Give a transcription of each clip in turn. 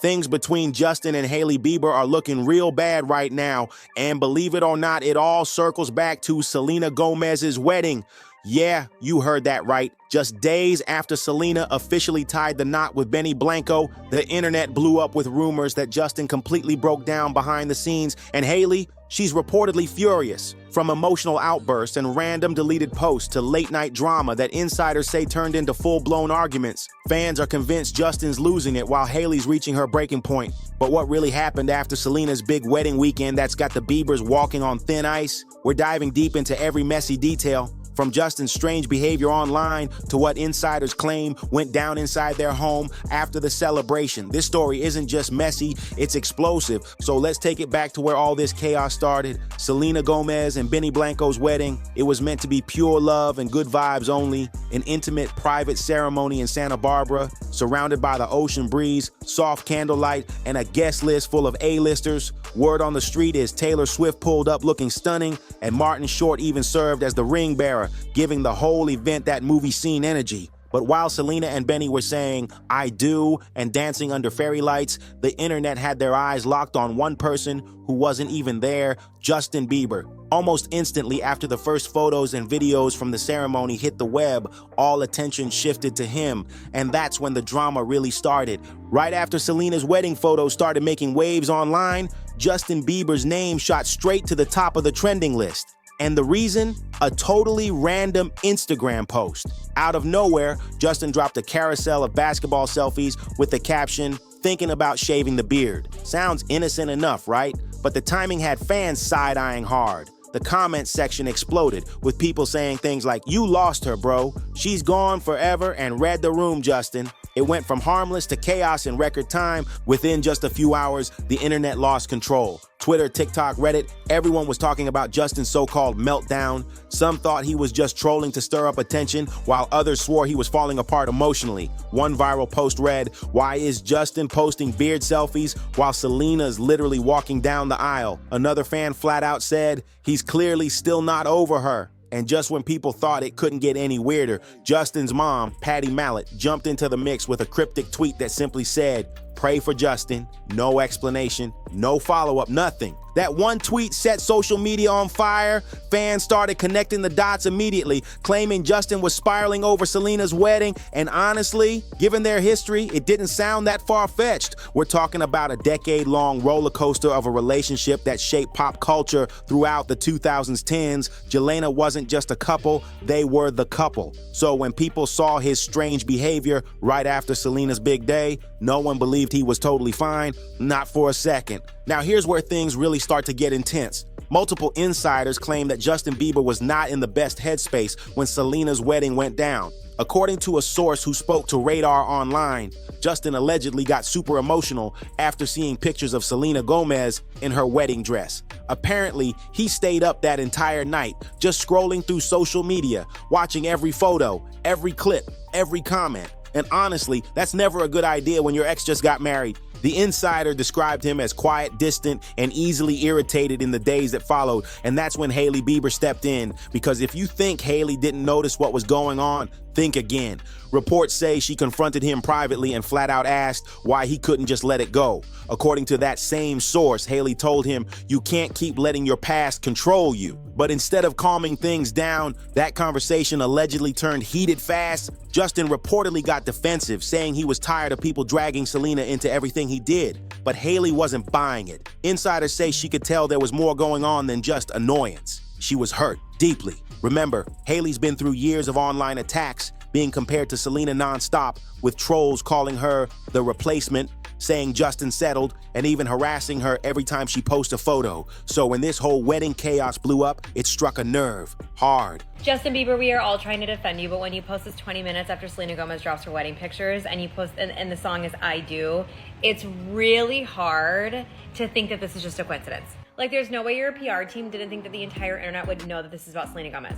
Things between Justin and Hailey Bieber are looking real bad right now, and believe it or not, it all circles back to Selena Gomez's wedding. Yeah, you heard that right. Just days after Selena officially tied the knot with Benny Blanco, the internet blew up with rumors that Justin completely broke down behind the scenes, and Hailey, she's reportedly furious. From emotional outbursts and random deleted posts to late-night drama that insiders say turned into full-blown arguments, fans are convinced Justin's losing it while Hailey's reaching her breaking point. But what really happened after Selena's big wedding weekend that's got the Biebers walking on thin ice? We're diving deep into every messy detail, from Justin's strange behavior online to what insiders claim went down inside their home after the celebration. This story isn't just messy, it's explosive. So let's take it back to where all this chaos started. Selena Gomez and Benny Blanco's wedding. It was meant to be pure love and good vibes only. An intimate, private ceremony in Santa Barbara, surrounded by the ocean breeze, soft candlelight, and a guest list full of A-listers. Word on the street is Taylor Swift pulled up looking stunning, and Martin Short even served as the ring bearer, giving the whole event that movie scene energy. But while Selena and Benny were saying, "I do," and dancing under fairy lights, the internet had their eyes locked on one person who wasn't even there, Justin Bieber. Almost instantly after the first photos and videos from the ceremony hit the web, all attention shifted to him, and that's when the drama really started. Right after Selena's wedding photos started making waves online, Justin Bieber's name shot straight to the top of the trending list. And the reason? A totally random Instagram post. Out of nowhere, Justin dropped a carousel of basketball selfies with the caption, "Thinking about shaving the beard." Sounds innocent enough, right? But the timing had fans side-eyeing hard. The comments section exploded, with people saying things like, "You lost her, bro. She's gone forever," and "Read the room, Justin." It went from harmless to chaos in record time. Within just a few hours, the internet lost control. Twitter, TikTok, Reddit, everyone was talking about Justin's so-called meltdown. Some thought he was just trolling to stir up attention, while others swore he was falling apart emotionally. One viral post read, "Why is Justin posting beard selfies while Selena's literally walking down the aisle?" Another fan flat out said, "He's clearly still not over her." And just when people thought it couldn't get any weirder, Justin's mom, Patty Mallet, jumped into the mix with a cryptic tweet that simply said, "Pray for Justin." No explanation, no follow-up, nothing. That one tweet set social media on fire. Fans started connecting the dots immediately, claiming Justin was spiraling over Selena's wedding. And honestly, given their history, it didn't sound that far-fetched. We're talking about a decade-long roller coaster of a relationship that shaped pop culture throughout the 2010s. Jelena wasn't just a couple, they were the couple. So when people saw his strange behavior right after Selena's big day, no one believed he was totally fine, not for a second. Now here's where things really start to get intense. Multiple insiders claim that Justin Bieber was not in the best headspace when Selena's wedding went down. According to a source who spoke to Radar Online, Justin allegedly got super emotional after seeing pictures of Selena Gomez in her wedding dress. Apparently, he stayed up that entire night, just scrolling through social media, watching every photo, every clip, every comment. And honestly, that's never a good idea when your ex just got married. The insider described him as quiet, distant, and easily irritated in the days that followed, and that's when Hailey Bieber stepped in. Because if you think Hailey didn't notice what was going on, think again. Reports say she confronted him privately and flat out asked why he couldn't just let it go. According to that same source, Hailey told him, "You can't keep letting your past control you." But instead of calming things down, that conversation allegedly turned heated fast. Justin reportedly got defensive, saying he was tired of people dragging Selena into everything he did. But Hailey wasn't buying it. Insiders say she could tell there was more going on than just annoyance. She was hurt deeply. Remember, Hailey's been through years of online attacks, being compared to Selena nonstop, with trolls calling her the replacement, saying Justin settled, and even harassing her every time she posts a photo. So when this whole wedding chaos blew up, it struck a nerve, hard. Justin Bieber, we are all trying to defend you, but when you post this 20 minutes after Selena Gomez drops her wedding pictures, and you post, and the song is "I Do," it's really hard to think that this is just a coincidence. Like, there's no way your PR team didn't think that the entire internet would know that this is about Selena Gomez.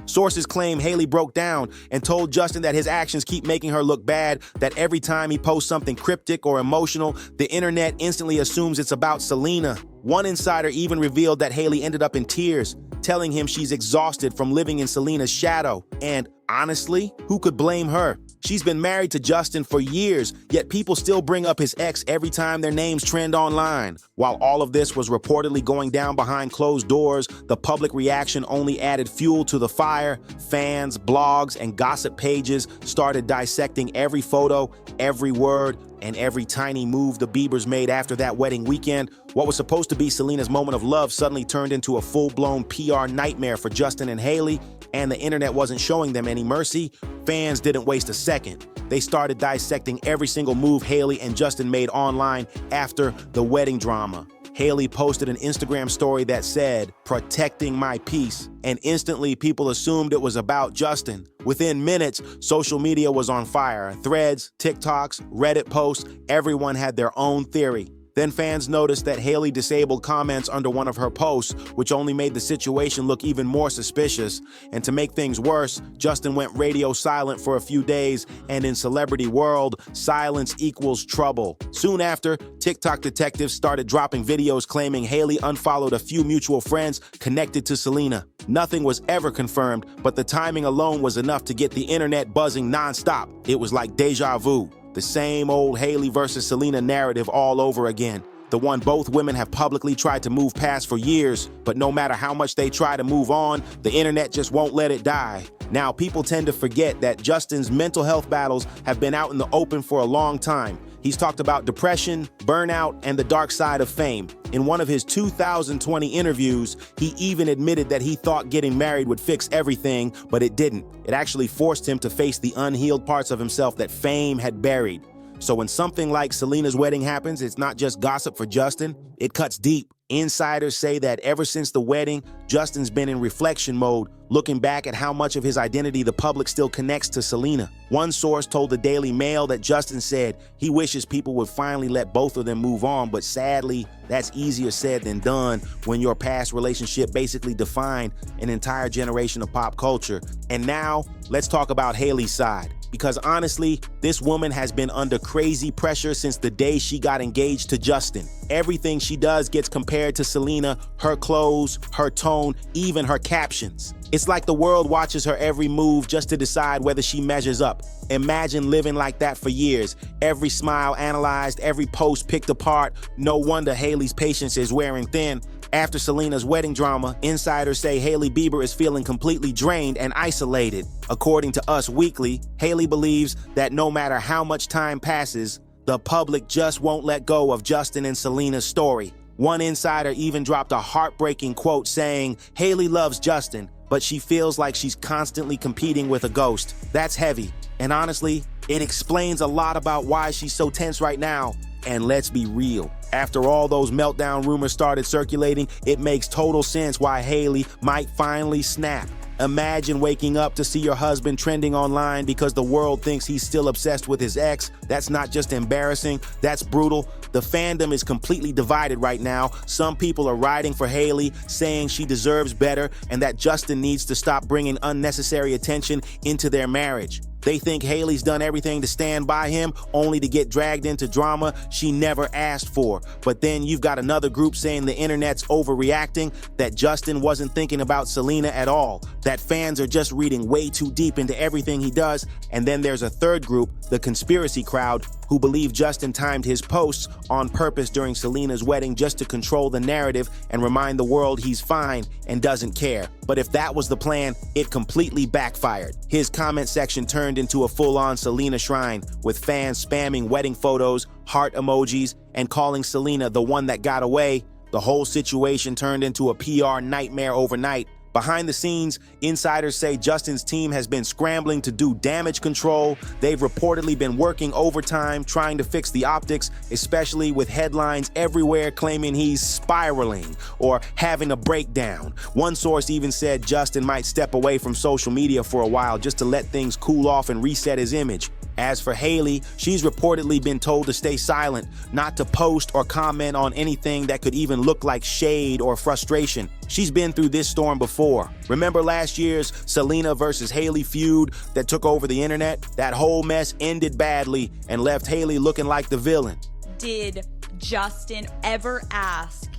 Sources claim Hailey broke down and told Justin that his actions keep making her look bad, that every time he posts something cryptic or emotional, the internet instantly assumes it's about Selena. One insider even revealed that Hailey ended up in tears, telling him she's exhausted from living in Selena's shadow. And honestly, who could blame her? She's been married to Justin for years, yet people still bring up his ex every time their names trend online. While all of this was reportedly going down behind closed doors, the public reaction only added fuel to the fire. Fans, blogs, and gossip pages started dissecting every photo, every word, and every tiny move the Biebers made after that wedding weekend. What was supposed to be Selena's moment of love suddenly turned into a full-blown PR nightmare for Justin and Hailey, and the internet wasn't showing them any mercy. Fans didn't waste a second. They started dissecting every single move Hailey and Justin made online after the wedding drama. Hailey posted an Instagram story that said, "Protecting my peace," and instantly people assumed it was about Justin. Within minutes, social media was on fire. Threads, TikToks, Reddit posts, everyone had their own theory. Then fans noticed that Hailey disabled comments under one of her posts, which only made the situation look even more suspicious. And to make things worse, Justin went radio silent for a few days, and in celebrity world, silence equals trouble. Soon after, TikTok detectives started dropping videos claiming Hailey unfollowed a few mutual friends connected to Selena. Nothing was ever confirmed, but the timing alone was enough to get the internet buzzing nonstop. It was like deja vu. The same old Hailey versus Selena narrative all over again. The one both women have publicly tried to move past for years, but no matter how much they try to move on, the internet just won't let it die. Now, people tend to forget that Justin's mental health battles have been out in the open for a long time. He's talked about depression, burnout, and the dark side of fame. In one of his 2020 interviews, he even admitted that he thought getting married would fix everything, but it didn't. It actually forced him to face the unhealed parts of himself that fame had buried. So when something like Selena's wedding happens, it's not just gossip for Justin, it cuts deep. Insiders say that ever since the wedding, Justin's been in reflection mode, looking back at how much of his identity the public still connects to Selena. One source told the Daily Mail that Justin said he wishes people would finally let both of them move on, but sadly, that's easier said than done when your past relationship basically defined an entire generation of pop culture. And now, let's talk about Hailey's side. Because honestly, this woman has been under crazy pressure since the day she got engaged to Justin. Everything she does gets compared to Selena, her clothes, her tone, even her captions. It's like the world watches her every move just to decide whether she measures up. Imagine living like that for years. Every smile analyzed, every post picked apart. No wonder Hailey's patience is wearing thin. After Selena's wedding drama, insiders say Hailey Bieber is feeling completely drained and isolated. According to Us Weekly, Hailey believes that no matter how much time passes, the public just won't let go of Justin and Selena's story. One insider even dropped a heartbreaking quote saying, "Hailey loves Justin, but she feels like she's constantly competing with a ghost." That's heavy. And honestly, it explains a lot about why she's so tense right now. And let's be real. After all those Meltdown rumors started circulating, it makes total sense why Hailey might finally snap. Imagine waking up to see your husband trending online because the world thinks he's still obsessed with his ex. That's not just embarrassing, that's brutal. The fandom is completely divided right now. Some people are riding for Hailey, saying she deserves better and that Justin needs to stop bringing unnecessary attention into their marriage. They think Hailey's done everything to stand by him, only to get dragged into drama she never asked for. But then you've got another group saying the internet's overreacting, that Justin wasn't thinking about Selena at all, that fans are just reading way too deep into everything he does. And then there's a third group, the conspiracy crowd, who believe Justin timed his posts on purpose during Selena's wedding just to control the narrative and remind the world he's fine and doesn't care. But if that was the plan, it completely backfired. His comment section turned into a full-on Selena shrine, with fans spamming wedding photos, heart emojis, and calling Selena the one that got away. The whole situation turned into a PR nightmare overnight. Behind the scenes, insiders say Justin's team has been scrambling to do damage control. They've reportedly been working overtime trying to fix the optics, especially with headlines everywhere claiming he's spiraling or having a breakdown. One source even said Justin might step away from social media for a while just to let things cool off and reset his image. As for Hailey, she's reportedly been told to stay silent, not to post or comment on anything that could even look like shade or frustration. She's been through this storm before. Remember last year's Selena versus Hailey feud that took over the internet? That whole mess ended badly and left Hailey looking like the villain. Did Justin ever ask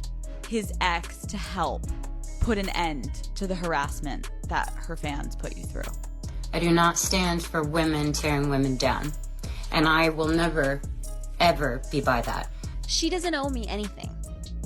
his ex to help put an end to the harassment that her fans put you through? I do not stand for women tearing women down. And I will never, ever be by that. She doesn't owe me anything.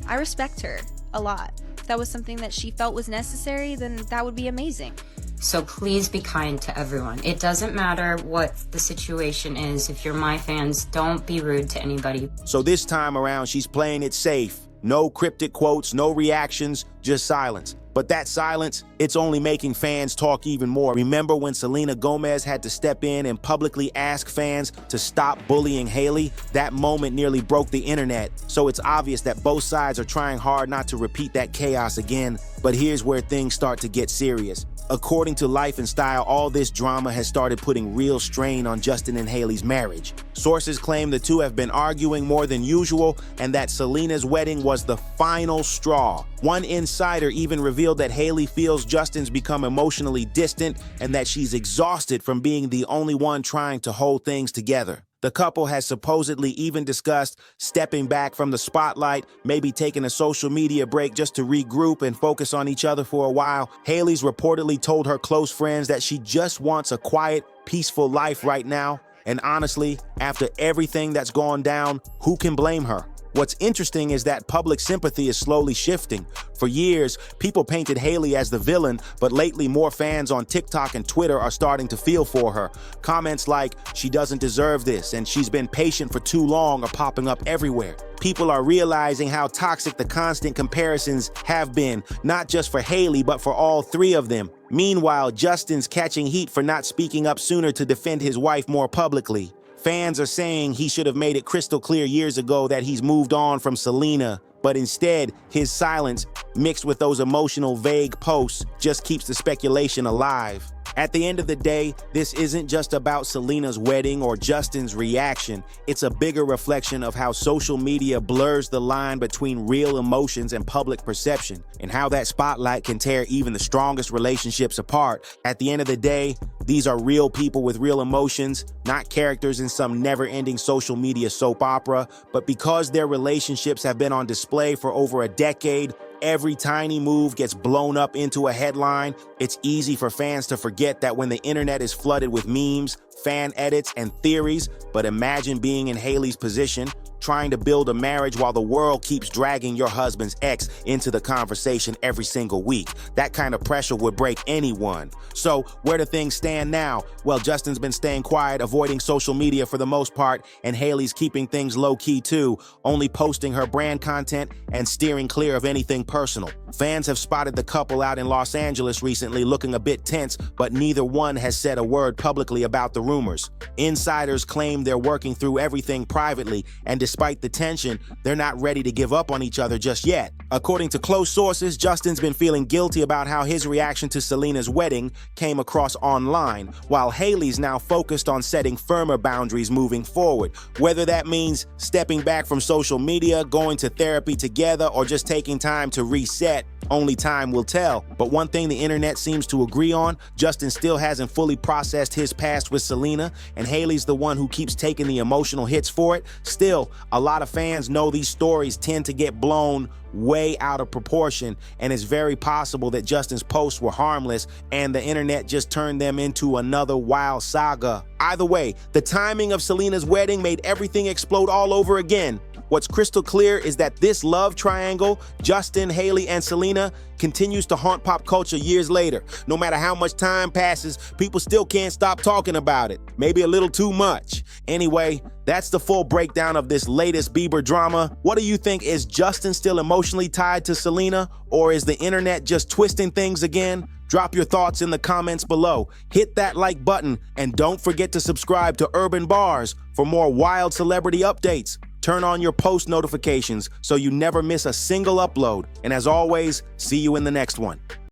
I respect her a lot. If that was something that she felt was necessary, then that would be amazing. So please be kind to everyone. It doesn't matter what the situation is. If you're my fans, don't be rude to anybody. So this time around, she's playing it safe. No cryptic quotes, no reactions, just silence. But that silence, it's only making fans talk even more. Remember when Selena Gomez had to step in and publicly ask fans to stop bullying Hailey? That moment nearly broke the internet. So it's obvious that both sides are trying hard not to repeat that chaos again. But here's where things start to get serious. According to Life and Style, all this drama has started putting real strain on Justin and Hailey's marriage. Sources claim the two have been arguing more than usual and that Selena's wedding was the final straw. One insider even revealed that Hailey feels Justin's become emotionally distant and that she's exhausted from being the only one trying to hold things together. The couple has supposedly even discussed stepping back from the spotlight, maybe taking a social media break just to regroup and focus on each other for a while. Hailey's reportedly told her close friends that she just wants a quiet, peaceful life right now. And honestly, after everything that's gone down, who can blame her? What's interesting is that public sympathy is slowly shifting. For years, people painted Hailey as the villain, but lately more fans on TikTok and Twitter are starting to feel for her. Comments like, "She doesn't deserve this," and "She's been patient for too long" are popping up everywhere. People are realizing how toxic the constant comparisons have been, not just for Hailey, but for all three of them. Meanwhile, Justin's catching heat for not speaking up sooner to defend his wife more publicly. Fans are saying he should have made it crystal clear years ago that he's moved on from Selena, but instead, his silence, mixed with those emotional, vague posts, just keeps the speculation alive. At the end of the day, this isn't just about Selena's wedding or Justin's reaction. It's a bigger reflection of how social media blurs the line between real emotions and public perception, and how that spotlight can tear even the strongest relationships apart. At the end of the day, these are real people with real emotions, not characters in some never-ending social media soap opera. But because their relationships have been on display for over a decade, every tiny move gets blown up into a headline. It's easy for fans to forget that when the internet is flooded with memes, fan edits, and theories. But imagine being in Hailey's position, trying to build a marriage while the world keeps dragging your husband's ex into the conversation every single week. That kind of pressure would break anyone. So where do things stand now? Well, Justin's been staying quiet, avoiding social media for the most part, and Hailey's keeping things low-key too, only posting her brand content and steering clear of anything personal. Fans have spotted the couple out in Los Angeles recently looking a bit tense, but neither one has said a word publicly about the rumors. Insiders claim they're working through everything privately, and despite the tension, they're not ready to give up on each other just yet. According to close sources, Justin's been feeling guilty about how his reaction to Selena's wedding came across online, while Hailey's now focused on setting firmer boundaries moving forward. Whether that means stepping back from social media, going to therapy together, or just taking time to reset, only time will tell. But one thing the internet seems to agree on, Justin still hasn't fully processed his past with Selena, and Hailey's the one who keeps taking the emotional hits for it. Still, a lot of fans know these stories tend to get blown way out of proportion, and it's very possible that Justin's posts were harmless and the internet just turned them into another wild saga. Either way, the timing of Selena's wedding made everything explode all over again. What's crystal clear is that this love triangle, Justin, Hailey, and Selena, continues to haunt pop culture years later. No matter how much time passes, people still can't stop talking about it. Maybe a little too much. Anyway, that's the full breakdown of this latest Bieber drama. What do you think? Is Justin still emotionally tied to Selena, or is the internet just twisting things again? Drop your thoughts in the comments below. Hit that like button, and don't forget to subscribe to Urban Bars for more wild celebrity updates. Turn on your post notifications so you never miss a single upload. And as always, see you in the next one.